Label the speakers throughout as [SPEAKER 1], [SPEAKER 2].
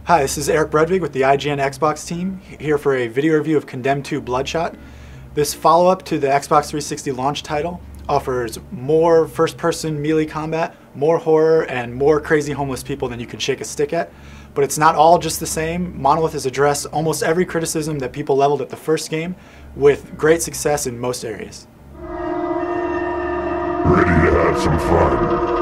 [SPEAKER 1] Hi, this is Eric Bredvig with the IGN Xbox team, here for a video review of Condemned 2 Bloodshot. This follow-up to the Xbox 360 launch title offers more first-person melee combat, more horror, and more crazy homeless people than you can shake a stick at. But it's not all just the same. Monolith has addressed almost every criticism that people leveled at the first game with great success in most areas.
[SPEAKER 2] Ready to have some fun.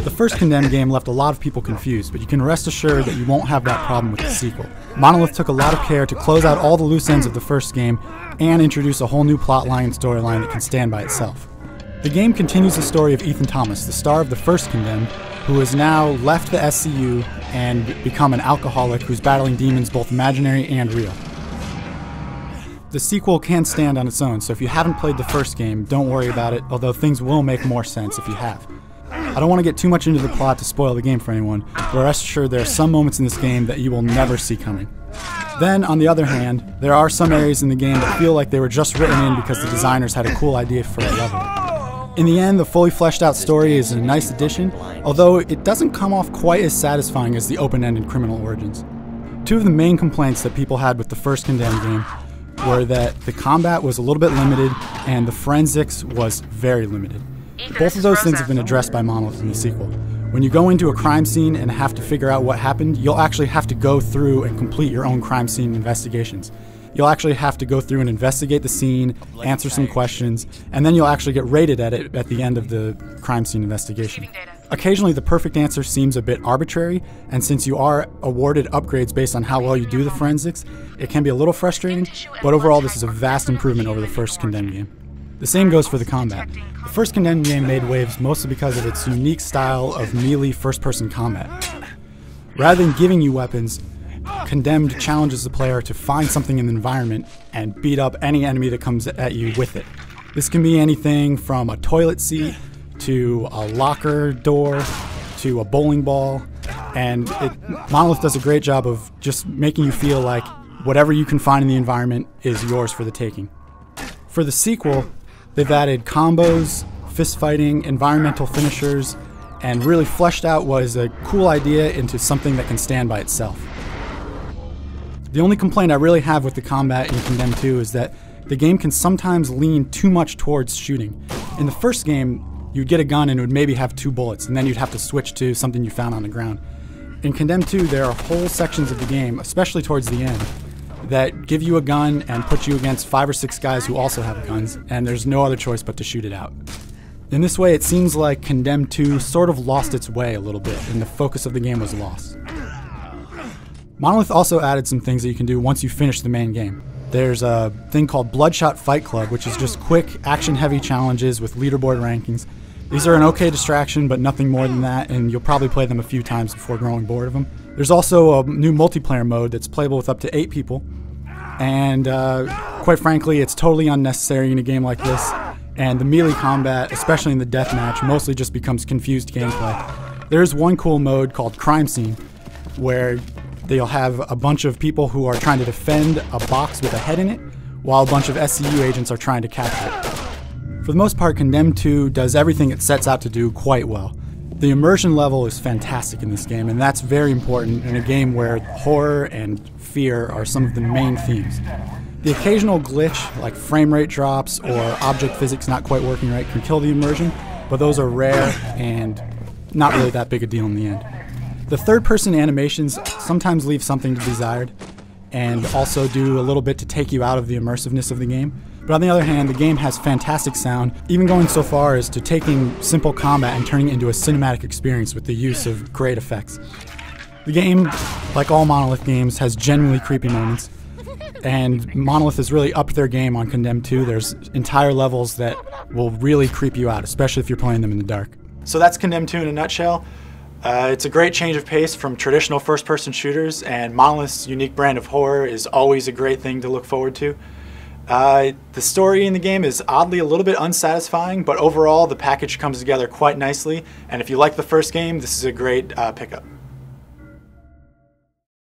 [SPEAKER 3] The first Condemned game left a lot of people confused, but you can rest assured that you won't have that problem with the sequel. Monolith took a lot of care to close out all the loose ends of the first game and introduce a whole new plotline and storyline that can stand by itself. The game continues the story of Ethan Thomas, the star of the first Condemned, who has now left the SCU and become an alcoholic who's battling demons both imaginary and real. The sequel can stand on its own, so if you haven't played the first game, don't worry about it, although things will make more sense if you have. I don't want to get too much into the plot to spoil the game for anyone, but rest assured there are some moments in this game that you will never see coming. Then, on the other hand, there are some areas in the game that feel like they were just written in because the designers had a cool idea for a level. In the end, the fully fleshed out story is a nice addition, although it doesn't come off quite as satisfying as the open-ended Criminal Origins. Two of the main complaints that people had with the first Condemned game were that the combat was a little bit limited and the forensics was very limited. Both of those things have been addressed by Monolith in the sequel. When you go into a crime scene and have to figure out what happened, you'll actually have to go through and complete your own crime scene investigations. You'll actually have to go through and investigate the scene, answer some questions, and then you'll actually get rated at it at the end of the crime scene investigation. Occasionally the perfect answer seems a bit arbitrary, and since you are awarded upgrades based on how well you do the forensics, it can be a little frustrating, but overall this is a vast improvement over the first Condemned game. The same goes for the combat. The first Condemned game made waves mostly because of its unique style of melee first-person combat. Rather than giving you weapons, Condemned challenges the player to find something in the environment and beat up any enemy that comes at you with it. This can be anything from a toilet seat to a locker door to a bowling ball, and Monolith does a great job of just making you feel like whatever you can find in the environment is yours for the taking. For the sequel, they've added combos, fist fighting, environmental finishers, and really fleshed out what is a cool idea into something that can stand by itself. The only complaint I really have with the combat in Condemned 2 is that the game can sometimes lean too much towards shooting. In the first game, you'd get a gun and it would maybe have 2 bullets, and then you'd have to switch to something you found on the ground. In Condemned 2, there are whole sections of the game, especially towards the end, that give you a gun and put you against 5 or 6 guys who also have guns, and there's no other choice but to shoot it out. In this way, it seems like Condemned 2 sort of lost its way a little bit, and the focus of the game was lost. Monolith also added some things that you can do once you finish the main game. There's a thing called Bloodshot Fight Club, which is just quick, action-heavy challenges with leaderboard rankings. These are an okay distraction, but nothing more than that, and you'll probably play them a few times before growing bored of them. There's also a new multiplayer mode that's playable with up to 8 people, and quite frankly, it's totally unnecessary in a game like this, and the melee combat, especially in the deathmatch, mostly just becomes confused gameplay. There's one cool mode called Crime Scene, where they'll have a bunch of people who are trying to defend a box with a head in it, while a bunch of SCU agents are trying to capture it. For the most part, Condemned 2 does everything it sets out to do quite well. The immersion level is fantastic in this game, and that's very important in a game where horror and fear are some of the main themes. The occasional glitch, like frame rate drops or object physics not quite working right, can kill the immersion, but those are rare and not really that big a deal in the end. The third-person animations sometimes leave something to be desired, and also do a little bit to take you out of the immersiveness of the game. But on the other hand, the game has fantastic sound, even going so far as to taking simple combat and turning it into a cinematic experience with the use of great effects. The game, like all Monolith games, has genuinely creepy moments, and Monolith has really upped their game on Condemned 2. There's entire levels that will really creep you out, especially if you're playing them in the dark.
[SPEAKER 1] So that's Condemned 2 in a nutshell. It's a great change of pace from traditional first-person shooters, and Monolith's unique brand of horror is always a great thing to look forward to. The story in the game is oddly a little bit unsatisfying, but overall the package comes together quite nicely, and if you like the first game, this is a great pickup.